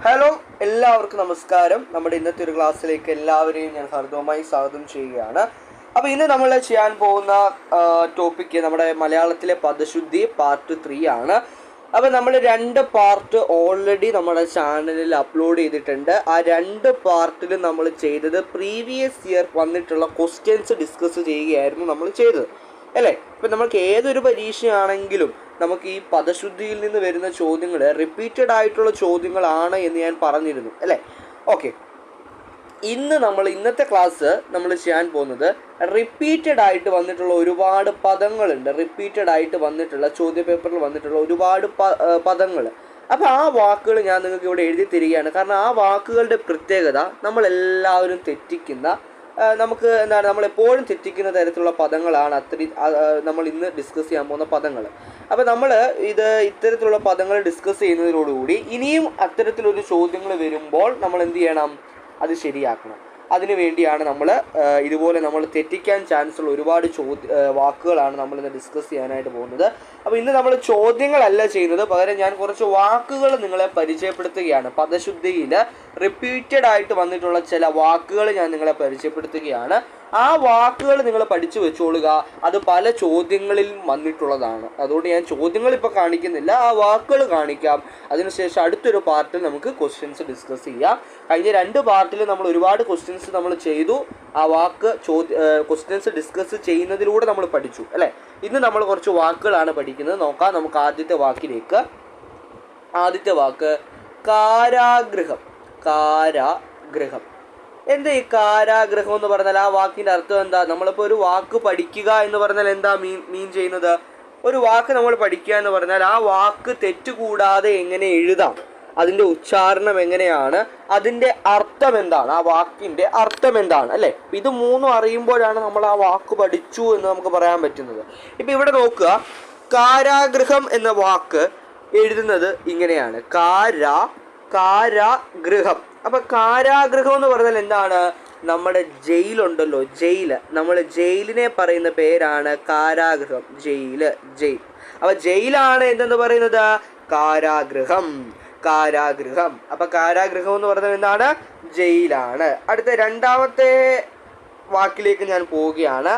Hello, എല്ലാവർക്കും നമസ്കാരം. നമ്മുടെ ഇന്നത്തെ ഒരു ക്ലാസ്സിലേക്ക് എല്ലാവരെയും ഞാൻ ഹർദവമായി സ്വാഗതം ചെയ്യുകയാണ്. അപ്പോൾ ഇന്ന് നമ്മൾ ചെയ്യാൻ പോകുന്ന ടോപ്പിക്ക് നമ്മുടെ മലയാളത്തിലെ പദശുദ്ധി പാർട്ട് 3 ആണ്. അപ്പോൾ നമ്മൾ 2 പാർട്ട് ഓൾറെഡി നമ്മുടെ ചാനലിൽ അപ്ലോഡ് ചെയ്തിട്ടുണ്ട്. ആ 2 പാർട്ടിലും നമ്മൾ ചെയ്തത് പ്രീവിയസ് ഇയർ വന്നിട്ടുള്ള ക്വസ്റ്റ്യൻസ് ഡിസ്കസ് ചെയ്യുകയായിരുന്നു നമ്മൾ ചെയ്തത്, അല്ലേ? ഇപ്പം നമുക്ക് ഏതൊരു പരീക്ഷയാണെങ്കിലും നമുക്ക് ഈ പദശുദ്ധിയിൽ നിന്ന് വരുന്ന ചോദ്യങ്ങൾ റിപ്പീറ്റഡ് ആയിട്ടുള്ള ചോദ്യങ്ങളാണ് എന്ന് ഞാൻ പറഞ്ഞിരുന്നു, അല്ലേ? ഓക്കെ, ഇന്നത്തെ ക്ലാസ് നമ്മൾ ചെയ്യാൻ പോകുന്നത് റിപ്പീറ്റഡ് ആയിട്ട് വന്നിട്ടുള്ള ഒരുപാട് പദങ്ങളുണ്ട്. റിപ്പീറ്റഡ് ആയിട്ട് വന്നിട്ടുള്ള ചോദ്യ പേപ്പറിൽ വന്നിട്ടുള്ള ഒരുപാട് പദങ്ങൾ. അപ്പോൾ ആ വാക്കുകൾ ഞാൻ നിങ്ങൾക്ക് ഇവിടെ എഴുതി തരികയാണ്. കാരണം ആ വാക്കുകളുടെ പ്രത്യേകത നമ്മളെല്ലാവരും തെറ്റിക്കുന്ന, നമുക്ക് എന്താണ്, നമ്മളെപ്പോഴും തെറ്റിക്കുന്ന തരത്തിലുള്ള പദങ്ങളാണ് നമ്മൾ ഇന്ന് ഡിസ്കസ് ചെയ്യാൻ പോകുന്ന പദങ്ങൾ. അപ്പോൾ നമ്മൾ ഇത്തരത്തിലുള്ള പദങ്ങൾ ഡിസ്കസ് ചെയ്യുന്നതിനോടുകൂടി ഇനിയും അത്തരത്തിലൊരു ചോദ്യങ്ങൾ വരുമ്പോൾ നമ്മൾ എന്ത് ചെയ്യണം? അത് ശരിയാക്കണം. അതിനു വേണ്ടിയാണ് നമ്മൾ ഇതുപോലെ നമ്മൾ തെറ്റിക്കാൻ ചാൻസ് ഉള്ള ഒരുപാട് വാക്കുകളാണ് നമ്മളിന്ന് ഡിസ്കസ് ചെയ്യാനായിട്ട് പോകുന്നത്. അപ്പോൾ ഇന്ന് നമ്മൾ ചോദ്യങ്ങളല്ല ചെയ്യുന്നത്, പകരം ഞാൻ കുറച്ച് വാക്കുകൾ നിങ്ങളെ പരിചയപ്പെടുത്തുകയാണ്. പദശുദ്ധിയിൽ റിപ്പീറ്റഡ് ആയിട്ട് വന്നിട്ടുള്ള ചില വാക്കുകൾ ഞാൻ നിങ്ങളെ പരിചയപ്പെടുത്തുകയാണ്. ആ വാക്കുകൾ നിങ്ങൾ പഠിച്ചു വെച്ചോളുക. അത് പല ചോദ്യങ്ങളിലും വന്നിട്ടുള്ളതാണ്. അതുകൊണ്ട് ഞാൻ ചോദ്യങ്ങൾ ഇപ്പോൾ കാണിക്കുന്നില്ല, ആ വാക്കുകൾ കാണിക്കാം. അതിനുശേഷം അടുത്തൊരു പാർട്ടിൽ നമുക്ക് ക്വസ്റ്റ്യൻസ് ഡിസ്കസ് ചെയ്യാം. കഴിഞ്ഞ 2 പാർട്ടിൽ നമ്മൾ ഒരുപാട് ക്വസ്റ്റ്യൻസ് നമ്മൾ ചെയ്തു. ആ ക്വസ്റ്റ്യൻസ് ഡിസ്കസ് ചെയ്യുന്നതിലൂടെ നമ്മൾ പഠിച്ചു, അല്ലേ? ഇന്ന് നമ്മൾ കുറച്ച് വാക്കുകളാണ് പഠിക്കുന്നത്. നോക്കാം നമുക്ക് ആദ്യത്തെ വാക്കിലേക്ക്. ആദ്യത്തെ വാക്ക് കാരാഗൃഹം. കാരാഗൃഹം. എന്താ ഈ കാരാഗൃഹം എന്ന് പറഞ്ഞാൽ? ആ വാക്കിൻ്റെ അർത്ഥം എന്താ? നമ്മളിപ്പോൾ ഒരു വാക്ക് പഠിക്കുക എന്ന് പറഞ്ഞാൽ എന്താ മീൻ ചെയ്യുന്നത്? ഒരു വാക്ക് നമ്മൾ പഠിക്കുക എന്ന് പറഞ്ഞാൽ ആ വാക്ക് തെറ്റുകൂടാതെ എങ്ങനെ എഴുതാം, അതിൻ്റെ ഉച്ചാരണം എങ്ങനെയാണ്, അതിൻ്റെ അർത്ഥം എന്താണ്, ആ വാക്കിൻ്റെ അർത്ഥം എന്താണ്, അല്ലേ? ഇത് 3 അറിയുമ്പോഴാണ് നമ്മൾ ആ വാക്ക് പഠിച്ചു എന്ന് നമുക്ക് പറയാൻ പറ്റുന്നത്. ഇപ്പം ഇവിടെ നോക്കുക, കാരാഗൃഹം എന്ന വാക്ക് എഴുതുന്നത് ഇങ്ങനെയാണ്: കാരാഗൃഹം. അപ്പം കാരാഗൃഹം എന്ന് പറഞ്ഞാൽ എന്താണ്? നമ്മുടെ ജയിലുണ്ടല്ലോ, നമ്മൾ ജയിലിനെ പറയുന്ന പേരാണ് കാരാഗൃഹം. ജയിൽ. അപ്പം ജയിലാണ് എന്തെന്ന് പറയുന്നത്? കാരാഗൃഹം. അപ്പം കാരാഗൃഹം എന്ന് പറയുന്നത് എന്താണ്? ജയിലാണ്. അടുത്ത 2ാമത്തെ വാക്കിലേക്ക് ഞാൻ പോവുകയാണ്.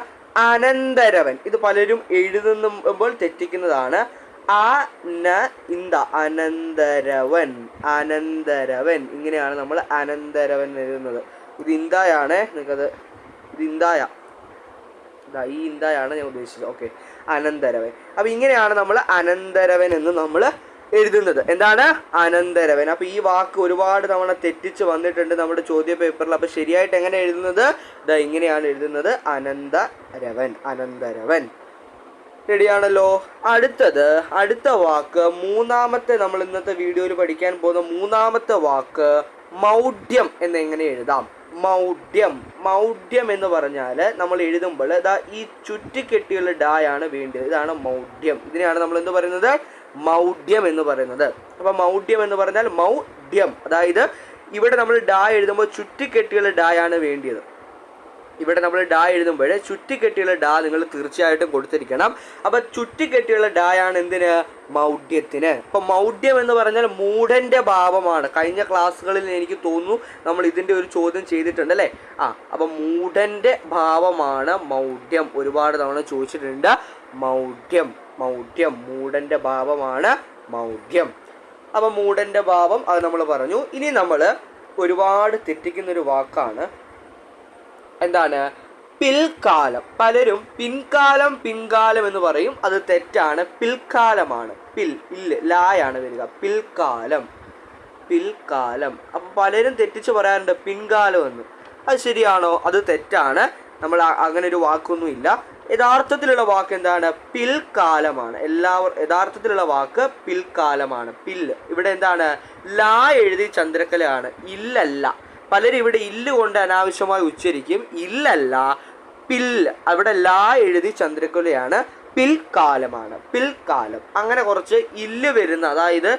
അനന്തരവൻ. ഇത് പലരും എഴുതുമ്പോൾ തെറ്റിക്കുന്നതാണ്. അനന്തരവൻ. ഇങ്ങനെയാണ് നമ്മൾ അനന്തരവൻ എഴുതുന്നത്. ഇത് ഇന്തായാണ്. നിങ്ങൾക്കത് ഇത് ഇന്തായ, ഈ ഇന്തായാണ് ഞാൻ ഉദ്ദേശിച്ചത്. ഓക്കെ, അനന്തരവൻ. അപ്പം ഇങ്ങനെയാണ് നമ്മൾ അനന്തരവൻ എന്ന് നമ്മൾ എഴുതുന്നത്. എന്താണ്? അനന്തരവൻ. അപ്പോൾ ഈ വാക്ക് ഒരുപാട് തവണ തെറ്റിച്ച് വന്നിട്ടുണ്ട് നമ്മുടെ ചോദ്യ പേപ്പറിൽ. അപ്പോൾ ശരിയായിട്ട് എങ്ങനെ എഴുതുന്നത്? ഇങ്ങനെയാണ് എഴുതുന്നത്: അനന്തരവൻ. റെഡിയാണല്ലോ? അടുത്ത വാക്ക്, 3ാമത്തെ, നമ്മൾ ഇന്നത്തെ വീഡിയോയിൽ പഠിക്കാൻ പോകുന്ന 3ാമത്തെ വാക്ക് മൗഢ്യം എന്നെങ്ങനെ എഴുതാം? മൗഢ്യം എന്ന് പറഞ്ഞാൽ നമ്മൾ എഴുതുമ്പോൾ ഈ ചുറ്റിക്കെട്ടിയുള്ള ഡായാണ് വേണ്ടത്. ഇതാണ് മൗഢ്യം. ഇതിനെയാണ് നമ്മൾ എന്ത് പറയുന്നത്? മൗഢ്യം എന്ന് പറയുന്നത്. അപ്പം മൗഢ്യം എന്ന് പറഞ്ഞാൽ മൗഢ്യം, അതായത് ഇവിടെ നമ്മൾ ഡാ എഴുതുമ്പോൾ ചുറ്റിക്കെട്ടിയുള്ള ഡായാണ് വേണ്ടിയത്. ഇവിടെ നമ്മൾ ഡാ എഴുതുമ്പോൾ ചുറ്റിക്കെട്ടിയുള്ള ഡാ നിങ്ങൾ തീർച്ചയായിട്ടും കൊടുത്തിരിക്കണം. അപ്പം ചുറ്റിക്കെട്ടിയുള്ള ഡായാണ് എന്തിന്? മൗഢ്യത്തിന്. അപ്പം മൗഢ്യം എന്ന് പറഞ്ഞാൽ മൂഢൻ്റെ ഭാവമാണ്. കഴിഞ്ഞ ക്ലാസ്സുകളിൽ എനിക്ക് തോന്നുന്നു നമ്മൾ ഇതിൻ്റെ ഒരു ചോദ്യം ചെയ്തിട്ടുണ്ട്, അല്ലേ? അപ്പം മൂഢൻ്റെ ഭാവമാണ് മൗഢ്യം. ഒരുപാട് തവണ ചോദിച്ചിട്ടുണ്ട്. മൗഢ്യം. മൂഢൻ്റെ ഭാവമാണ് മൗഢ്യം. അപ്പം മൂഢൻ്റെ ഭാവം അത് നമ്മൾ പറഞ്ഞു. ഇനി നമ്മൾ ഒരുപാട് തെറ്റിക്കുന്നൊരു വാക്കാണ്. എന്താണ്? പിൽക്കാലം. പലരും പിൻകാലം എന്ന് പറയും. അത് തെറ്റാണ്. പിൽക്കാലമാണ്. ലായാണ് വരിക. പിൽക്കാലം. അപ്പം പലരും തെറ്റിച്ച് പറയാറുണ്ട് പിൻകാലം എന്ന്. അത് ശരിയാണോ? അത് തെറ്റാണ്. നമ്മൾ അങ്ങനെ ഒരു വാക്കൊന്നുമില്ല. യഥാർത്ഥത്തിലുള്ള വാക്ക് എന്താണ്? പിൽക്കാലമാണ്. യഥാർത്ഥത്തിലുള്ള വാക്ക് പിൽക്കാലമാണ്. ഇവിടെ എന്താണ്? ലാ എഴുതി ചന്ദ്രക്കലയാണ്. ഇല്ലല്ല. പലരും ഇവിടെ ഇല്ല് കൊണ്ട് അനാവശ്യമായി ഉച്ചരിക്കും. ഇല്ലല്ല, അവിടെ ലാ എഴുതി ചന്ദ്രക്കുലയാണ്. പിൽക്കാലമാണ്. അങ്ങനെ കുറച്ച് ഇല്ല് വരുന്ന, അതായത്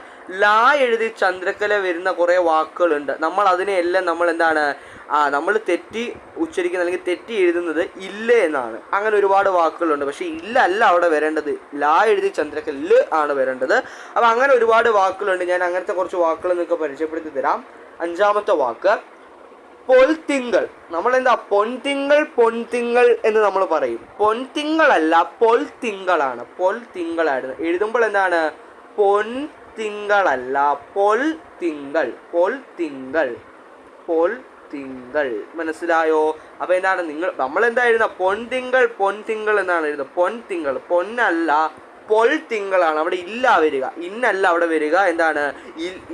ലാ എഴുതി ചന്ദ്രക്കല വരുന്ന കുറേ വാക്കുകളുണ്ട്. നമ്മൾ അതിനെയെല്ലാം നമ്മൾ എന്താണ്? നമ്മൾ തെറ്റി ഉച്ചരിക്കുന്ന അല്ലെങ്കിൽ തെറ്റി എഴുതുന്നത് ഇല്ല എന്നാണ്. അങ്ങനെ ഒരുപാട് വാക്കുകളുണ്ട്. പക്ഷേ ഇല്ല അല്ല അവിടെ വരേണ്ടത്, ലാ എഴുതി ചന്ദ്രക്കല ല് ആണ് വരേണ്ടത്. അപ്പോൾ അങ്ങനെ ഒരുപാട് വാക്കുകളുണ്ട്. ഞാൻ അങ്ങനത്തെ കുറച്ച് വാക്കുകൾ നിങ്ങൾക്ക് പരിചയപ്പെടുത്തി തരാം. 5ാമത്തെ വാക്ക് പൊൽത്തിങ്കൾ. നമ്മളെന്താ പൊൻതിങ്കൾ പൊൻതിങ്കൾ എന്ന് നമ്മൾ പറയും. പൊൻതിങ്കളല്ല, പൊൽത്തിങ്കളാണ്. പൊൽത്തിങ്കളായിരുന്നു എഴുതുമ്പോൾ എന്താണ്? പൊൻതിങ്കളല്ല, പൊൽത്തിങ്കൾ. പൊൽത്തിങ്കൾ, പൊൽത്തിങ്കൾ. മനസ്സിലായോ? അപ്പോൾ എന്താണ് നമ്മളെന്താ എഴുതുന്നത്? പൊൻതിങ്കൾ പൊൻതിങ്കൾ എന്നാണ് എഴുതുന്നത്. പൊൻതിങ്കൾ, പൊന്നല്ല പൊൽത്തിങ്കളാണ്. അവിടെ ഇല്ല വരിക, ഇന്നല്ല അവിടെ വരിക. എന്താണ്?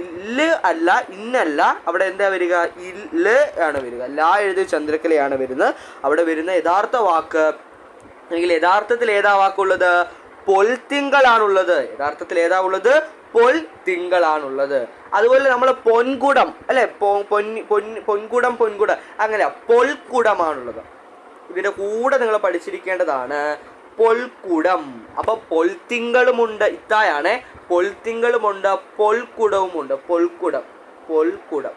ഇല്ല് അല്ല, ഇന്നല്ല, അവിടെ എന്താ വരിക? ഇല്ല് ആണ് വരിക. ലാ എഴുതി ചന്ദ്രക്കലയാണ് വരുന്നത്. അവിടെ വരുന്ന യഥാർത്ഥ വാക്ക് അല്ലെങ്കിൽ യഥാർത്ഥത്തിൽ ഏതാ വാക്കുള്ളത്? പൊൽത്തിങ്കളാണുള്ളത്. യഥാർത്ഥത്തിൽ ഏതാ ഉള്ളത്? പൊൽത്തിങ്കളാണുള്ളത്. അതുപോലെ നമ്മൾ പൊൻകുടം അല്ലെ, പൊൻകുടം പൊൻകുടം അങ്ങനെ പൊൽക്കുടമാണുള്ളത്. ഇതിൻ്റെ കൂടെ നിങ്ങൾ പഠിച്ചിരിക്കേണ്ടതാണ് പൊൽക്കുടം. അപ്പൊ പൊൽത്തിങ്കളുമുണ്ട്, ഇത്തായാണ്. പൊൽത്തിങ്കളുമുണ്ട്, പൊൽക്കുടവുമുണ്ട്. പൊൽക്കുടം, പൊൽക്കുടം.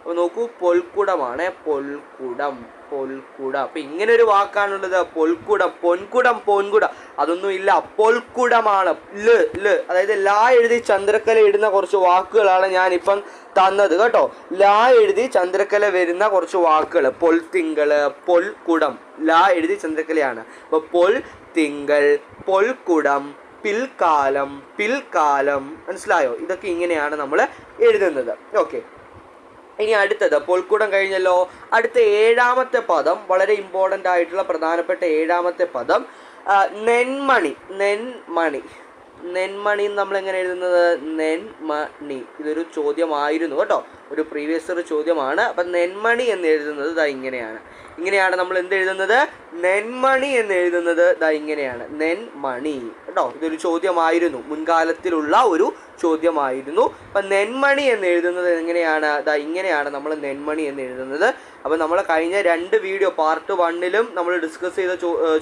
അപ്പൊ നോക്കൂ, പൊൽക്കുടമാണ്. പൊൽക്കുടം, പൊൽക്കുടം. അപ്പൊ ഇങ്ങനെ ഒരു വാക്കാണുള്ളത്, പൊൽക്കുടം. പൊൻകുടം, പൊൻകുടം അതൊന്നും ഇല്ല, പൊൽക്കുടമാണ്. ല് അതായത് ലാ എഴുതി ചന്ദ്രക്കല ഇടുന്ന കുറച്ച് വാക്കുകളാണ് ഞാനിപ്പം തന്നത് കേട്ടോ. ലാ എഴുതി ചന്ദ്രക്കല വരുന്ന കുറച്ച് വാക്കുകൾ. പൊൽത്തിങ്കള്, പൊൽക്കുടം, ലാ എഴുതി ചന്ദ്രക്കലയാണ്. അപ്പൊ പൊൽത്തിങ്കൾ, പൊൽക്കുടം, പിൽക്കാലം, പിൽക്കാലം. മനസ്സിലായോ? ഇതൊക്കെ ഇങ്ങനെയാണ് നമ്മൾ എഴുതുന്നത്. ഓക്കെ, ഇനി അടുത്തത് പൊൽക്കുടം കഴിഞ്ഞല്ലോ. അടുത്ത 7ാമത്തെ പദം, വളരെ ഇമ്പോർട്ടൻ്റ് ആയിട്ടുള്ള പ്രധാനപ്പെട്ട 7ാമത്തെ പദം നെന്മണി. നെന്മണി, നെന്മണി നമ്മൾ എങ്ങനെ എഴുതുന്നത്? നെന്മണി. ഇതൊരു ചോദ്യമായിരുന്നു കേട്ടോ, ഒരു പ്രീവിയസ് ഇയർ ചോദ്യമാണ്. അപ്പം നെന്മണി എന്ന് എഴുതുന്നത് ദാ ഇങ്ങനെയാണ്. ഇങ്ങനെയാണ് നമ്മൾ എന്ത് എഴുതുന്നത്? നെന്മണി എന്ന് എഴുതുന്നത് ദാ ഇങ്ങനെയാണ്, നെന്മണി കേട്ടോ. ഇതൊരു ചോദ്യമായിരുന്നു, മുൻകാലത്തിലുള്ള ഒരു ചോദ്യമായിരുന്നു. അപ്പം നെന്മണി എന്ന് എഴുതുന്നത് എങ്ങനെയാണ്? ദാ ഇങ്ങനെയാണ് നമ്മൾ നെന്മണി എന്ന് എഴുതുന്നത്. അപ്പോൾ നമ്മൾ കഴിഞ്ഞ 2 വീഡിയോ, പാർട്ട് 1ലും നമ്മൾ ഡിസ്കസ് ചെയ്ത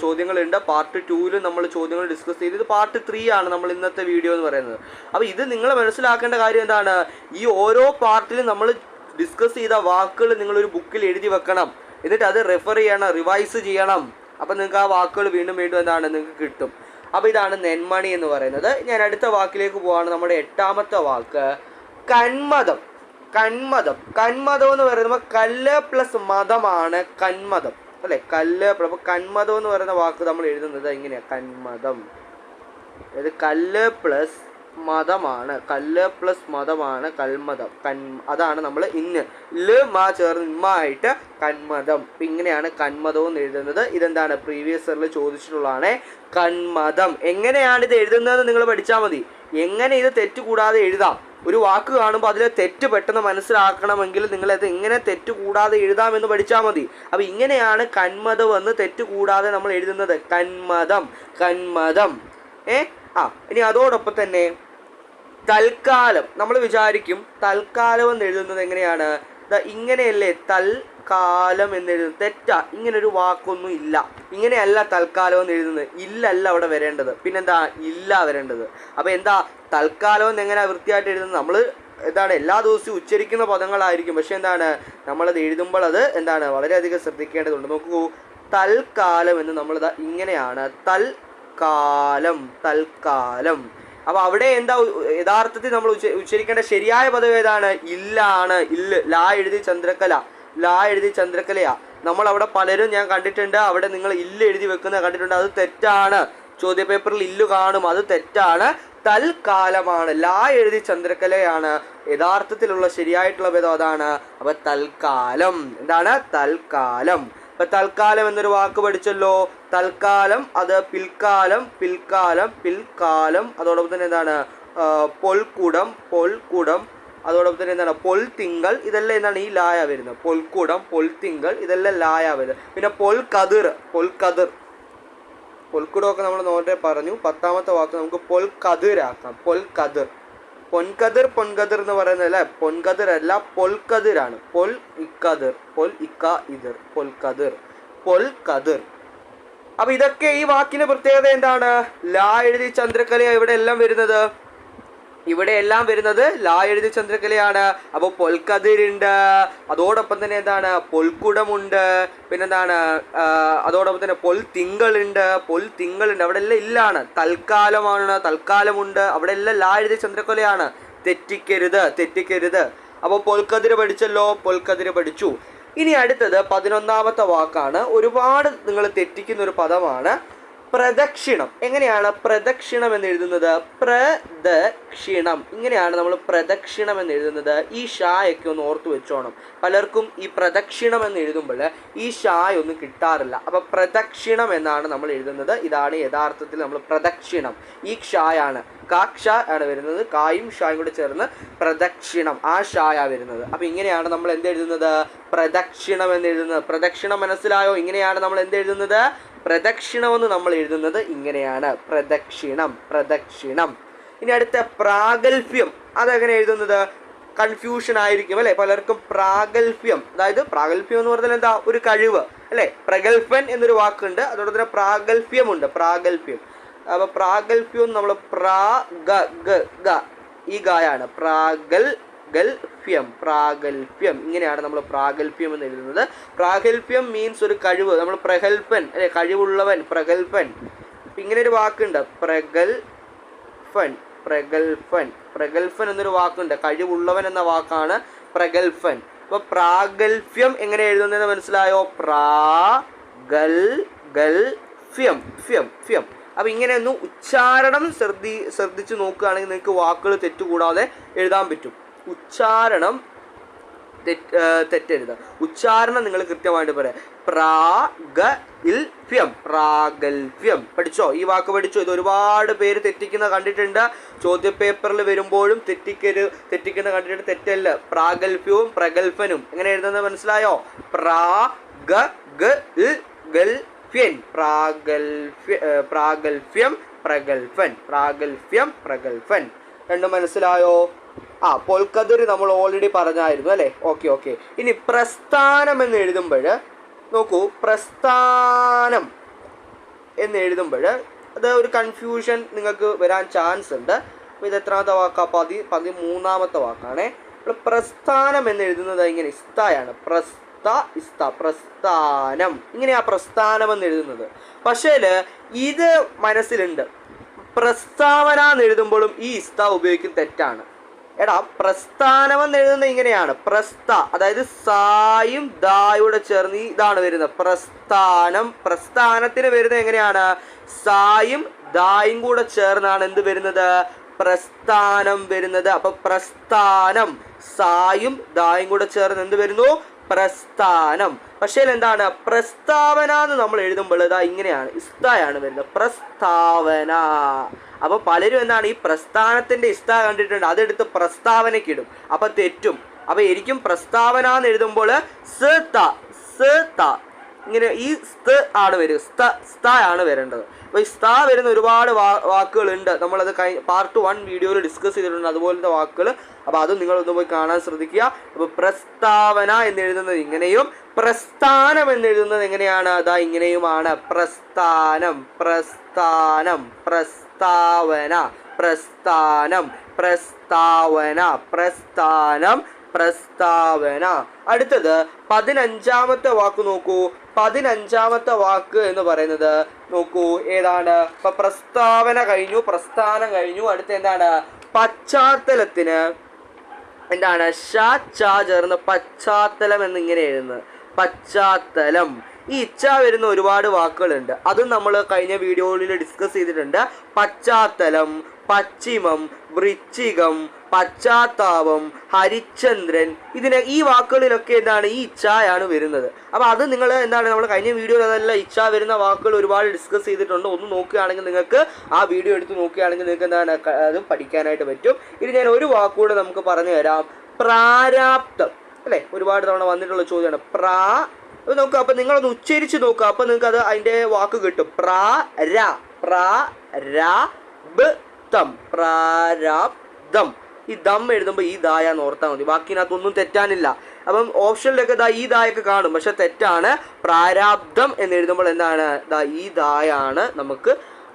ചോദ്യങ്ങളുണ്ട്, പാർട്ട് 2ലും നമ്മൾ ചോദ്യങ്ങൾ ഡിസ്കസ് ചെയ്ത്, ഇത് പാർട്ട് 3 ആണ് നമ്മൾ ഇന്നത്തെ വീഡിയോ എന്ന് പറയുന്നത്. അപ്പോൾ ഇത് നിങ്ങൾ മനസ്സിലാക്കേണ്ട കാര്യം എന്താണ്? ഈ ഓരോ പാർട്ടിലും നമ്മൾ ഡിസ്കസ് ചെയ്ത വാക്കുകൾ നിങ്ങളൊരു ബുക്കിൽ എഴുതി വെക്കണം. എന്നിട്ട് അത് റെഫർ ചെയ്യണം, റിവൈസ് ചെയ്യണം. അപ്പം നിങ്ങൾക്ക് ആ വാക്കുകൾ വീണ്ടും വീണ്ടും എന്താണ് നിങ്ങൾക്ക് കിട്ടും. അപ്പോൾ ഇതാണ് നെന്മണി എന്ന് പറയുന്നത്. ഞാൻ അടുത്ത വാക്കിലേക്ക് പോവാണ്. നമ്മുടെ 8ാമത്തെ വാക്ക് കന്മദം. കന്മദം, കന്മദം എന്ന് പറയുമ്പോൾ കല്ല് പ്ലസ് മതമാണ് കന്മദം അല്ലെ, കല്ല്. അപ്പോൾ കന്മദം എന്ന് പറയുന്ന വാക്ക് നമ്മൾ എഴുതുന്നത് ഇങ്ങനെയാണ്, കന്മദം. അതായത് കല്ല് പ്ലസ് മതമാണ്, കല്ല് പ്ലസ് മതമാണ് കൽമതം. അതാണ് നമ്മൾ ഇന്ന് ല് മാ ചേർന്ന് ഇമ്മ ആയിട്ട് കന്മതം. അപ്പം ഇങ്ങനെയാണ് കന്മതം എന്ന് എഴുതുന്നത്. ഇതെന്താണ്? പ്രീവിയസ് ഇയറിൽ ചോദിച്ചിട്ടുള്ളതാണ് കന്മതം. എങ്ങനെയാണ് ഇത് എഴുതുന്നതെന്ന് നിങ്ങൾ പഠിച്ചാൽ മതി. എങ്ങനെ ഇത് തെറ്റ് കൂടാതെ എഴുതാം. ഒരു വാക്ക് കാണുമ്പോൾ അതിലെ തെറ്റ് പെട്ടെന്ന് മനസ്സിലാക്കണമെങ്കിൽ നിങ്ങളത് എങ്ങനെ തെറ്റ് കൂടാതെ എഴുതാമെന്ന് പഠിച്ചാൽ മതി. അപ്പോൾ ഇങ്ങനെയാണ് കന്മതം എന്ന് തെറ്റ് കൂടാതെ നമ്മൾ എഴുതുന്നത്, കന്മതം, കന്മതം. ഇനി അതോടൊപ്പം തന്നെ തൽക്കാലം. നമ്മൾ വിചാരിക്കും തൽക്കാലം എന്ന് എഴുതുന്നത് എങ്ങനെയാണ്? ഇങ്ങനെയല്ലേ തൽക്കാലം എന്ന് എഴുതുന്നത്? തെറ്റാ, ഇങ്ങനൊരു വാക്കൊന്നും ഇല്ല. ഇങ്ങനെയല്ല തൽക്കാലം എന്ന് എഴുതുന്നത്. ഇല്ലല്ല അവിടെ വരേണ്ടത്, പിന്നെന്താ? ഇല്ല വരേണ്ടത്. അപ്പോൾ എന്താ തൽക്കാലം എന്ന് എങ്ങനെയാണ് വൃത്തിയായിട്ട് എഴുതുന്നത്? നമ്മൾ എന്താണ് എല്ലാ ദിവസവും ഉച്ചരിക്കുന്ന പദങ്ങളായിരിക്കും, പക്ഷെ എന്താണ് നമ്മളത് എഴുതുമ്പോൾ അത് എന്താണ് വളരെയധികം ശ്രദ്ധിക്കേണ്ടതുണ്ട്. നോക്കൂ, തൽക്കാലം എന്ന് നമ്മളിതാ ഇങ്ങനെയാണ്, തൽക്കാലം, തൽക്കാലം. അപ്പോൾ അവിടെ എന്താ യഥാർത്ഥത്തിൽ നമ്മൾ ഉച്ചരിക്കേണ്ട ശരിയായ പദം ഏതാണ്? ഇല്ലാണ്. ഇല്ല്, ലാ എഴുതി ചന്ദ്രക്കല, ലാ എഴുതി ചന്ദ്രക്കലയാ. നമ്മളവിടെ പലരും ഞാൻ കണ്ടിട്ടുണ്ട്, അവിടെ നിങ്ങൾ ഇല്ല് എഴുതി വെക്കുന്നത് കണ്ടിട്ടുണ്ട്. അത് തെറ്റാണ്. ചോദ്യപേപ്പറിൽ ഇല്ലു കാണും, അത് തെറ്റാണ്. തൽക്കാലമാണ്, ലാ എഴുതി ചന്ദ്രക്കലയാണ് യഥാർത്ഥത്തിലുള്ള ശരിയായിട്ടുള്ള പദം, അതാണ്. അപ്പൊ തൽക്കാലം. എന്താണ്? തൽക്കാലം. ഇപ്പൊ തൽക്കാലം എന്നൊരു വാക്ക് പഠിച്ചല്ലോ. തൽക്കാലം, അത് പിൽക്കാലം, പിൽക്കാലം, പിൽക്കാലം. അതോടൊപ്പം തന്നെ എന്താണ്? പൊൽക്കുടം, പൊൽക്കുടം. അതോടൊപ്പം തന്നെ എന്താണ്? പൊൽത്തിങ്കൾ. ഇതെല്ലാം എന്താണ്? ഈ ലായ വരുന്നത്. പൊൽക്കുടം, പൊൽത്തിങ്കൾ, ഇതെല്ലാം ലായ വരുന്നത്. പിന്നെ പൊൽക്കതിർ, പൊൽക്കതിർ. പൊൽക്കുടമൊക്കെ നമ്മൾ നേരത്തെ പറഞ്ഞു. 10ാമത്തെ വാക്ക് നമുക്ക് പൊൽക്കതിരാക്കാം, പൊൽക്കതിർ. പൊൻകതിർ, പൊൻകതിർ എന്ന് പറയുന്നത് അല്ലേ, പൊൻകതിർ അല്ല, പൊൽക്കതിരാണ്. പൊൽ ഇക്കതിർ, പൊൽ ഇക്ക ഇതിർ, പൊൽക്കതിർ, പൊൽക്കതിർ. അപ്പൊ ഇതൊക്കെ ഈ വാക്കിന്റെ പ്രത്യേകത എന്താണ്? ലാ എഴുതി ചന്ദ്രക്കല ഇവിടെ എല്ലാം വരുന്നത്. ഇവിടെ എല്ലാം വരുന്നത് ലാ എഴുതിയ ചന്ദ്രക്കലയാണ്. അപ്പോൾ പൊൽക്കതിരുണ്ട്, അതോടൊപ്പം തന്നെ എന്താണ് പൊൽക്കുടമുണ്ട്, പിന്നെന്താണ് അതോടൊപ്പം തന്നെ പൊൽത്തിങ്കളുണ്ട്, അവിടെ എല്ലാം ഇല്ലാണ്. തൽക്കാലമുണ്ട്, അവിടെ എല്ലാം ലാ എഴുതിയ ചന്ദ്രക്കലയാണ്. തെറ്റിക്കരുത്. അപ്പോൾ പൊൽക്കതിര് പഠിച്ചല്ലോ, പൊൽക്കതിര് പഠിച്ചു. ഇനി അടുത്തത് 11ാമത്തെ വാക്കാണ്. ഒരുപാട് നിങ്ങൾ തെറ്റിക്കുന്ന ഒരു പദമാണ് പ്രദക്ഷിണം. എങ്ങനെയാണ് പ്രദക്ഷിണം എന്ന് എഴുതുന്നത്? പ്രദക്ഷിണം, ഇങ്ങനെയാണ് നമ്മൾ പ്രദക്ഷിണം എന്ന് എഴുതുന്നത്. ഈ ഷായൊക്കെ ഒന്ന് ഓർത്തു വെച്ചോണം. പലർക്കും ഈ പ്രദക്ഷിണം എന്ന് എഴുതുമ്പോൾ ഈ ഷായ ഒന്നും കിട്ടാറില്ല. അപ്പം പ്രദക്ഷിണം എന്നാണ് നമ്മൾ എഴുതുന്നത്. ഇതാണ് യഥാർത്ഥത്തിൽ നമ്മൾ പ്രദക്ഷിണം. ഈ ഷായാണ്, കാക്ഷ ആണ് വരുന്നത്, കായും ഷായും കൂടെ ചേർന്ന് പ്രദക്ഷിണം, ആ ഷായ വരുന്നത്. അപ്പം ഇങ്ങനെയാണ് നമ്മൾ എന്തെഴുതുന്നത്? പ്രദക്ഷിണം എന്ന് എഴുതുന്നത്. പ്രദക്ഷിണം മനസ്സിലായോ? ഇങ്ങനെയാണ് നമ്മൾ എന്തെഴുതുന്നത്? പ്രദക്ഷിണമെന്ന് നമ്മൾ എഴുതുന്നത് ഇങ്ങനെയാണ്, പ്രദക്ഷിണം. ഇനി അടുത്ത പ്രാഗൽഭ്യം, അതെങ്ങനെ എഴുതുന്നത്? കൺഫ്യൂഷൻ ആയിരിക്കും അല്ലെ പലർക്കും. പ്രാഗൽഭ്യം, അതായത് പ്രാഗൽഭ്യം എന്ന് പറഞ്ഞാൽ എന്താ? ഒരു കഴിവ് അല്ലെ. പ്രഗൽഭൻ എന്നൊരു വാക്കുണ്ട്, അതോടൊപ്പം തന്നെ പ്രാഗൽഭ്യമുണ്ട്. പ്രാഗൽഭ്യം. അപ്പൊ പ്രാഗൽഭ്യം നമ്മൾ ഈ ഗായാണ് പ്രാഗൽഭ്യം. ഇങ്ങനെയാണ് നമ്മൾ പ്രാഗൽഭ്യം എന്ന് എഴുതുന്നത്. പ്രാഗൽഭ്യം മീൻസ് ഒരു കഴിവ്. നമ്മൾ പ്രഗൽഭൻ അല്ലെ, കഴിവുള്ളവൻ, പ്രഗൽഭൻ. ഇങ്ങനെ ഒരു വാക്കുണ്ട്, പ്രഗൽഭൻ എന്നൊരു വാക്കുണ്ട്. കഴിവുള്ളവൻ എന്ന വാക്കാണ് പ്രഗൽഭൻ. അപ്പൊ പ്രാഗൽഭ്യം എങ്ങനെ എഴുതുന്നത് മനസ്സിലായോ? പ്രാഗൽഭ്യം. അപ്പം ഇങ്ങനെ ഒന്ന് ഉച്ചാരണം ശ്രദ്ധിച്ച് നോക്കുകയാണെങ്കിൽ നിങ്ങൾക്ക് വാക്കുകൾ തെറ്റുകൂടാതെ എഴുതാൻ പറ്റും. ഉച്ചാരണം തെറ്റരുത്. ഉച്ചാരണം നിങ്ങൾ കൃത്യമായിട്ട് പറയാം. പ്രാഗൽഭ്യം പഠിച്ചോ? ഈ വാക്ക് പഠിച്ചോ? ഇത് ഒരുപാട് പേര് തെറ്റിക്കുന്ന കണ്ടിട്ടുണ്ട്. ചോദ്യപേപ്പറിൽ വരുമ്പോഴും തെറ്റിക്കുന്ന കണ്ടിട്ടുണ്ട്. തെറ്റല്ല. പ്രാഗൽഭ്യവും പ്രഗൽഭനും എങ്ങനെ എഴുതുന്നത് മനസ്സിലായോ? പ്രാഗൽഭ്യം പ്രഗൽഭൻ രണ്ടും മനസ്സിലായോ? പൊൽക്കതിർ നമ്മൾ ഓൾറെഡി പറഞ്ഞായിരുന്നു അല്ലേ? ഓക്കെ. ഇനി പ്രസ്ഥാനം എന്ന് എഴുതുമ്പോൾ നോക്കൂ, പ്രസ്ഥാനം എന്ന് എഴുതുമ്പോൾ അത് ഒരു കൺഫ്യൂഷൻ നിങ്ങൾക്ക് വരാൻ ചാൻസ് ഉണ്ട്. അപ്പോൾ ഇത് എത്രാമത്തെ വാക്കാണ്? 13ാമത്തെ വാക്കാണേ. പ്രസ്ഥാനം എന്ന് എഴുതുന്നത് ഇങ്ങനെ ഇസ്തായാണ്. പ്രസ്ഥാനം, ഇങ്ങനെയാ പ്രസ്ഥാനം എന്ന് എഴുതുന്നത്. പക്ഷേ ഇത് മനസ്സിലുണ്ട്. പ്രസ്താവന എന്ന് എഴുതുമ്പോഴും ഈ ഇസ്ത ഉപയോഗിക്കും, തെറ്റാണ്. എടാ പ്രസ്ഥാനം എന്ന് എഴുതുന്നത് ഇങ്ങനെയാണ്. അതായത് സായും ദായുടെ ചേർന്ന് ഇതാണ് വരുന്നത്. പ്രസ്ഥാനത്തിന് വരുന്നത് എങ്ങനെയാണ്? സായും ദായും കൂടെ ചേർന്നാണ് എന്ത് വരുന്നത്? പ്രസ്ഥാനം വരുന്നത്. അപ്പൊ പ്രസ്ഥാനം സായും ദായും കൂടെ ചേർന്ന് എന്ത് വരുന്നു? പ്രസ്ഥാനം. പക്ഷേ എന്താണ്? പ്രസ്താവന എന്ന് നമ്മൾ എഴുതുമ്പോൾ ഇതാ ഇങ്ങനെയാണ്, ഇസ്തായാണ് വരുന്നത്. പ്രസ്താവന. അപ്പൊ പലരും എന്താണ് ഈ പ്രസ്ഥാനത്തിന്റെ ഇസ്ത കണ്ടിട്ടുണ്ട്, അതെടുത്ത് പ്രസ്താവനയ്ക്ക് ഇടും, അപ്പൊ തെറ്റും. അപ്പൊ എനിക്കും പ്രസ്താവന എന്ന് എഴുതുമ്പോൾ ഇങ്ങനെ ഈ ആണ് വരിക, ആണ് വരേണ്ടത്. അപ്പോൾ ഈ വരുന്ന ഒരുപാട് വാക്കുകളുണ്ട്. നമ്മളത് പാർട്ട് 1 വീഡിയോയിൽ ഡിസ്കസ് ചെയ്തിട്ടുണ്ട് അതുപോലത്തെ വാക്കുകൾ. അപ്പോൾ അത് നിങ്ങളൊന്ന് പോയി കാണാൻ ശ്രദ്ധിക്കുക. അപ്പോൾ പ്രസ്താവന എന്ന് എഴുതുന്നത് ഇങ്ങനെയും പ്രസ്ഥാനം എന്ന് എഴുതുന്നത് എങ്ങനെയാണ്? അതാ ഇങ്ങനെയുമാണ്. പ്രസ്ഥാനം, പ്രസ്ഥാനം, പ്രസ്താവന, പ്രസ്ഥാനം, പ്രസ്താവന, പ്രസ്ഥാനം, പ്രസ്താവന. അടുത്തത് 15ാമത്തെ വാക്ക് നോക്കൂ. 15ാമത്തെ വാക്ക് എന്ന് പറയുന്നത് നോക്കൂ ഏതാണ്? ഇപ്പൊ പ്രസ്താവന കഴിഞ്ഞു, പ്രസ്ഥാനം കഴിഞ്ഞു. അടുത്ത എന്താണ്? പശ്ചാത്തലത്തിന് എന്താണ്? ചേർന്ന് പശ്ചാത്തലം എന്നിങ്ങനെ എഴുതുന്നത്. പശ്ചാത്തലം. ഈ വരുന്ന ഒരുപാട് വാക്കുകളുണ്ട്, അതും നമ്മൾ കഴിഞ്ഞ വീഡിയോയിൽ ഡിസ്കസ് ചെയ്തിട്ടുണ്ട്. പശ്ചാത്തലം, പശ്ചിമം, വൃശ്ചികം, പശ്ചാത്താപം, ഹരിചന്ദ്രൻ, ഈ വാക്കുകളിലൊക്കെ എന്താണ്? ഈ ഇച്ഛയാണ് വരുന്നത്. അപ്പോൾ അത് നിങ്ങൾ എന്താണ് നമ്മൾ കഴിഞ്ഞ വീഡിയോയിൽ അതെല്ലാം ഇച്ഛ വരുന്ന വാക്കുകൾ ഒരുപാട് ഡിസ്കസ് ചെയ്തിട്ടുണ്ട്. ഒന്ന് നോക്കുകയാണെങ്കിൽ നിങ്ങൾക്ക് ആ വീഡിയോ എടുത്ത് നോക്കുകയാണെങ്കിൽ നിങ്ങൾക്ക് എന്താണ് അത് പഠിക്കാനായിട്ട് പറ്റും. ഇനി ഞാൻ ഒരു വാക്കുകൂടെ നമുക്ക് പറഞ്ഞു തരാം. പ്രാരാബ്ദം അല്ലേ? ഒരുപാട് തവണ വന്നിട്ടുള്ള ചോദ്യമാണ്. നോക്കുക, അപ്പം നിങ്ങളൊന്ന് ഉച്ചരിച്ച് നോക്കുക, അപ്പം നിങ്ങൾക്ക് അത് അതിൻ്റെ വാക്ക് കിട്ടും. പ്രാരാബ്ദം. ഈ ദം എഴുതുമ്പോൾ ഈ ദായാന്ന് ഓർത്താൽ മതി, ബാക്കിനകത്തൊന്നും തെറ്റാനില്ല. അപ്പം ഓപ്ഷനിലൊക്കെ ഈ ദായൊക്കെ കാണും, പക്ഷെ തെറ്റാണ്. പ്രാരാബ്ദം എന്ന് എഴുതുമ്പോൾ എന്താണ്? ഈ ദായാണ് നമുക്ക്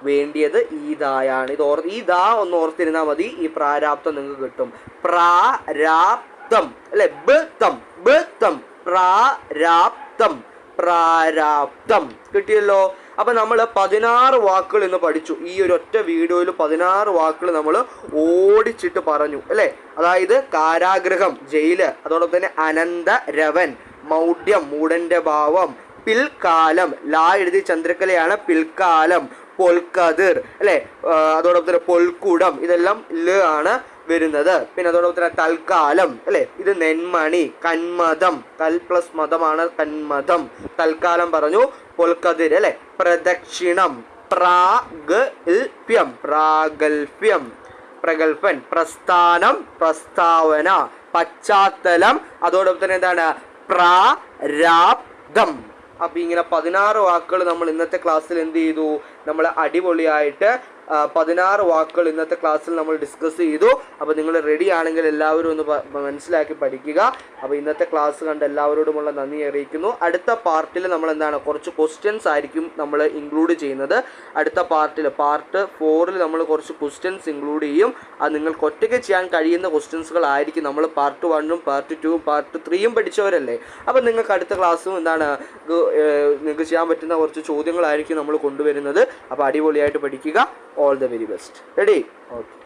വേണ്ടിയത് ഈ ദായാണ്. ഈ ദാ ഒന്ന് ഓർത്തിരുന്നാൽ മതി, ഈ പ്രാരാബ്ദം നിങ്ങൾക്ക് കിട്ടും. പ്രാരാബ്ദം അല്ലെ, ബത്തം ബത്തം പ്രാരാബ്ദം പ്രാരാബ്ദം കിട്ടിയല്ലോ. അപ്പം നമ്മൾ 16 വാക്കുകൾ ഇന്ന് പഠിച്ചു. ഈ ഒരു ഒറ്റ വീഡിയോയിൽ 16 വാക്കുകൾ നമ്മൾ ഓടിച്ചിട്ട് പറഞ്ഞു അല്ലേ. അതായത് കാരാഗ്രഹം, ജയില്, അതോടൊപ്പം തന്നെ അനന്തരവൻ, മൗഢ്യം, മൂടന്റെ ഭാവം, പിൽക്കാലം, ലാ എഴുതി ചന്ദ്രക്കലയാണ്, പിൽക്കാലം, പൊൽക്കതിർ അല്ലെ, അതോടൊപ്പം തന്നെ പൊൽക്കുടം, ഇതെല്ലാം ല് ആണ് വരുന്നത്. പിന്നെ അതോടൊപ്പം തന്നെ തൽക്കാലം അല്ലെ, ഇത് നെന്മണി, കന്മതം, കൽ പ്ലസ് മതമാണ് കന്മതം, തൽക്കാലം പറഞ്ഞു, പൊൽക്കതിർ അല്ലെ, പ്രദക്ഷിണം, പ്രാഗൽഭ്യം പ്രാഗൽഭ്യം പ്രഗൽഭൻ, പ്രസ്ഥാനം, പ്രസ്താവന, പശ്ചാത്തലം, അതോടൊപ്പം തന്നെ എന്താണ് പ്രാരാബ്ദം. അപ്പം ഇങ്ങനെ 16 വാക്കുകൾ നമ്മൾ ഇന്നത്തെ ക്ലാസ്സിൽ എന്ത് ചെയ്തു, നമ്മൾ അടിപൊളിയായിട്ട് 16 വാക്കുകൾ ഇന്നത്തെ ക്ലാസ്സിൽ നമ്മൾ ഡിസ്കസ് ചെയ്തു. അപ്പോൾ നിങ്ങൾ റെഡി ആണെങ്കിൽ എല്ലാവരും ഒന്ന് മനസ്സിലാക്കി പഠിക്കുക. അപ്പോൾ ഇന്നത്തെ ക്ലാസ് കണ്ട് എല്ലാവരോടുമുള്ള നന്ദി അറിയിക്കുന്നു. അടുത്ത പാർട്ടിൽ നമ്മൾ എന്താണ്, കുറച്ച് ക്വസ്റ്റ്യൻസ് ആയിരിക്കും നമ്മൾ ഇൻക്ലൂഡ് ചെയ്യുന്നത്. അടുത്ത പാർട്ടിൽ പാർട്ട് 4 നമ്മൾ കുറച്ച് ക്വസ്റ്റ്യൻസ് ഇൻക്ലൂഡ് ചെയ്യും. അത് നിങ്ങൾക്ക് ഒറ്റയ്ക്ക് ചെയ്യാൻ കഴിയുന്ന ക്വസ്റ്റ്യൻസുകളായിരിക്കും. നമ്മൾ പാർട്ട് 1ഉം പാർട്ട് 2ഉം പാർട്ട് 3ഉം പഠിച്ചവരല്ലേ. അപ്പോൾ നിങ്ങൾക്ക് അടുത്ത ക്ലാസ്സും എന്താണ്, നിങ്ങൾക്ക് ചെയ്യാൻ പറ്റുന്ന കുറച്ച് ചോദ്യങ്ങളായിരിക്കും നമ്മൾ കൊണ്ടുവരുന്നത്. അപ്പോൾ അടിപൊളിയായിട്ട് പഠിക്കുക. All the very best. Ready? Okay.